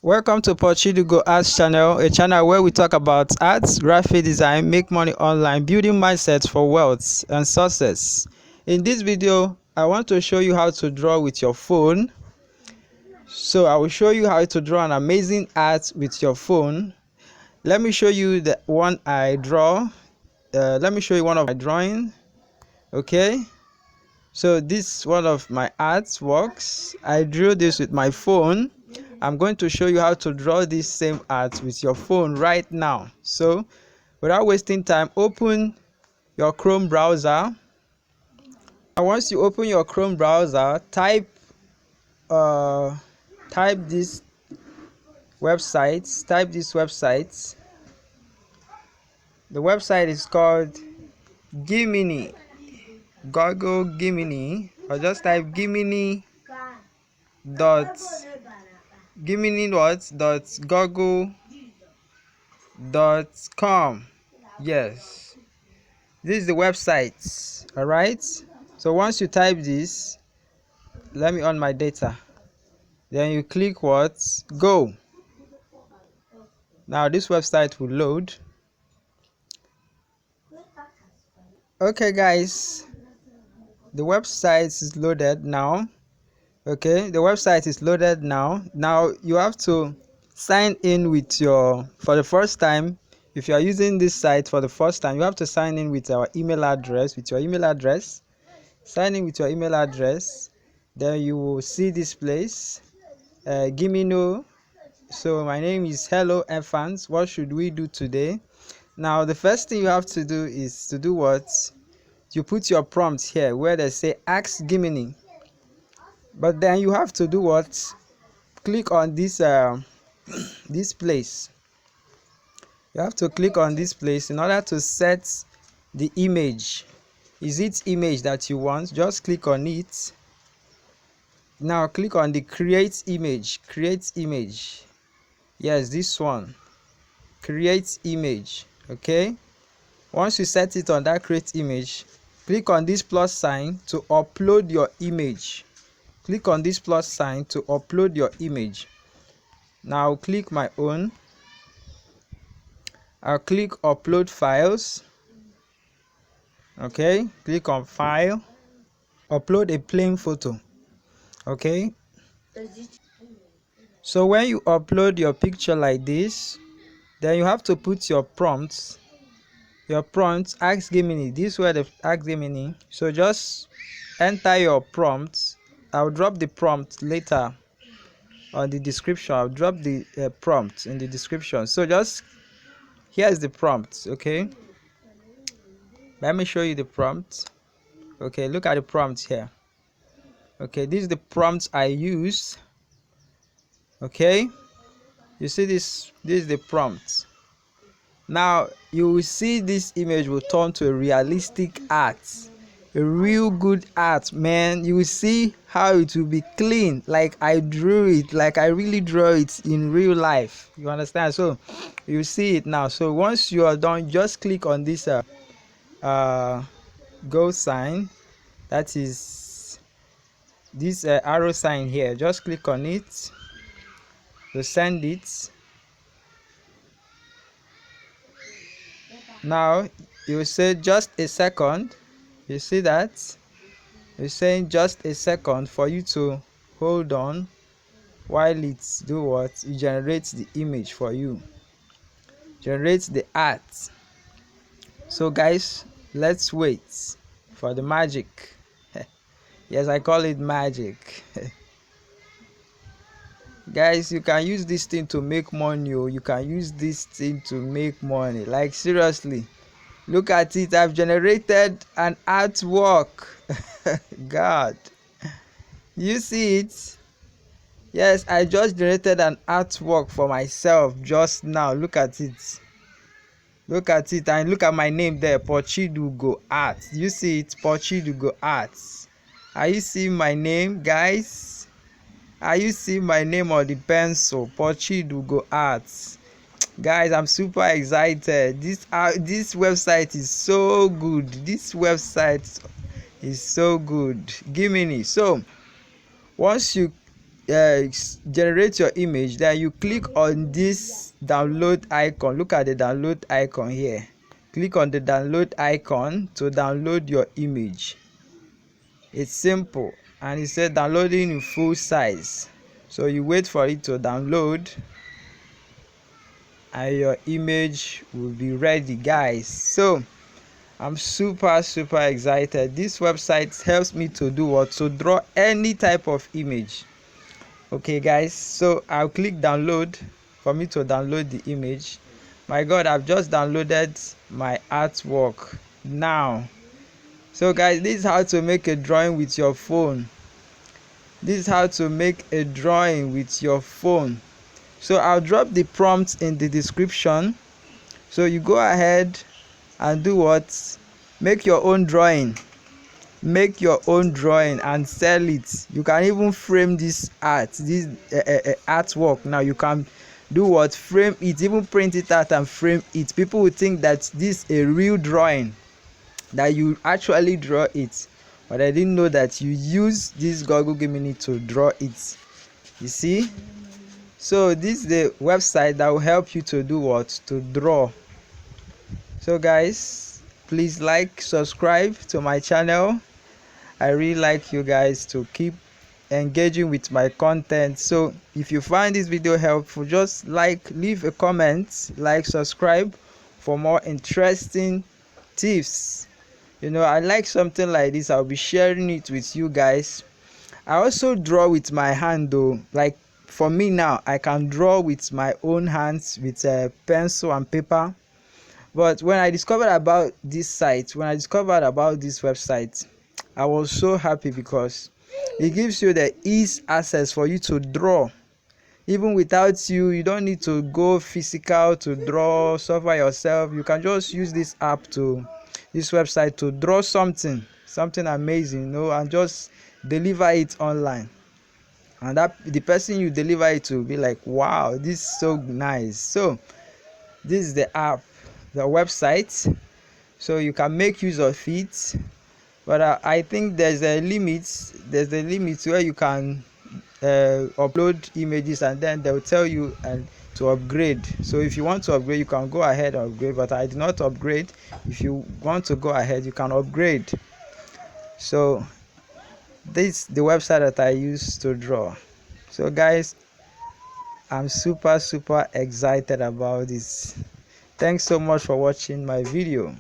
Welcome to Porchidugo Arts channel, a channel where we talk about arts, graphic design, make money online, building mindsets for wealth and success. In this video, I want to show you how to draw with your phone. So I will show you how to draw an amazing art with your phone. Let me show you the one I draw. Let me show you one of my drawing. Okay. So this is one of my artworks. I drew this with my phone. I'm going to show you how to draw this same art with your phone right now. So without wasting time, open your Chrome browser. And once you open your Chrome browser, type this website. The website is called Gemini. Google Gemini, or just type Gemini dot google.com. Yes, this is the website. All right, so once you type this, let me on my data, then you click what, go. Now this website will load. Okay guys, the website is loaded now. Okay, the website is loaded now. Now you have to sign in with for the first time. If you are using this site for the first time, you have to sign in with your email address. Sign in with your email address. Then you will see this place. Give me no. So my name is Hello Evans. What should we do today? Now the first thing you have to do is to do what? You put your prompt here where they say ask Gemini. But then you have to do what? Click on this this place. You have to click on this place in order to set the image. Is it image that you want? Just click on it. Now click on the create image. Yes, this one. Create image. Okay. Once you set it on that create image, click on this plus sign to upload your image. Click on this plus sign to upload your image. Now I'll click my own. I'll click upload files. Okay, click on file. Upload a plain photo. Okay. So when you upload your picture like this, then you have to put your prompts. Ask Gemini. This word of ask Gemini. So just enter your prompts. I'll drop the prompt later on the description. I'll drop the prompt in the description. So just here's the prompt. Okay, let me show you the prompt. Okay, look at the prompt here. Okay, this is the prompt I use. Okay, you see this is the prompt. Now you will see this image will turn to a realistic art, a real good art, man. You will see how it will be clean, like I drew it, like I really draw it in real life. You understand? So you see it now. So once you are done, just click on this go sign, that is this arrow sign here. Just click on it to send it. Now you will say just a second. You see that? You're saying just a second for you to hold on while it's do what? It generates the image for you. Generates the art. So guys, let's wait for the magic. Yes, I call it magic. Guys, you can use this thing to make money. Oh, you can use this thing to make money. Like seriously, look at it. I've generated an artwork. God, you see it? Yes, I just generated an artwork for myself just now. Look at it. Look at it, and look at my name there, Porchidugo Arts. You see it? Porchidugo Arts. Are you seeing my name, guys? Are you seeing my name on the pencil? Porchidugo Arts. Guys, I'm super excited. This website is so good. This website is so good. Gemini. So once you generate your image, then you click on this download icon. Look at the download icon here. Click on the download icon to download your image. It's simple, and it said downloading in full size. So you wait for it to download and your image will be ready, guys. So I'm super excited. This website helps me to do what? To draw any type of image. Okay guys, so I'll click download for me to download the image. My god, I've just downloaded my artwork now. So guys, this is how to make a drawing with your phone. This is how to make a drawing with your phone. So I'll drop the prompt in the description, so you go ahead and do what? Make your own drawing. Make your own drawing and sell it. You can even frame this artwork. Now you can do what? Frame it, even print it out and frame it. People will think that this is a real drawing, that you actually draw it, but I didn't know that you use this Google Gemini to draw it. You see? So this is the website that will help you to do what? To draw. So guys, please like, subscribe to my channel. I really like you guys to keep engaging with my content. So if you find this video helpful, just leave a comment, subscribe for more interesting tips. I like something like this. I'll be sharing it with you guys. I also draw with my hand though. Like for me now, I can draw with my own hands with a pencil and paper. But when I discovered about this site, when I discovered about this website, I was so happy because it gives you the ease access for you to draw. Even without you don't need to go physical to draw software yourself. You can just use this website to draw something amazing, and just deliver it online. And that the person you deliver it to will be like, wow, this is so nice. So this is the app, the website, so you can make use of it. But I think there's a limit where you can upload images, and then they'll tell you to upgrade. So if you want to upgrade, you can go ahead and upgrade, but I did not upgrade. If you want to go ahead, you can upgrade. So this is the website that I use to draw. So guys, I'm super excited about this. Thanks so much for watching my video.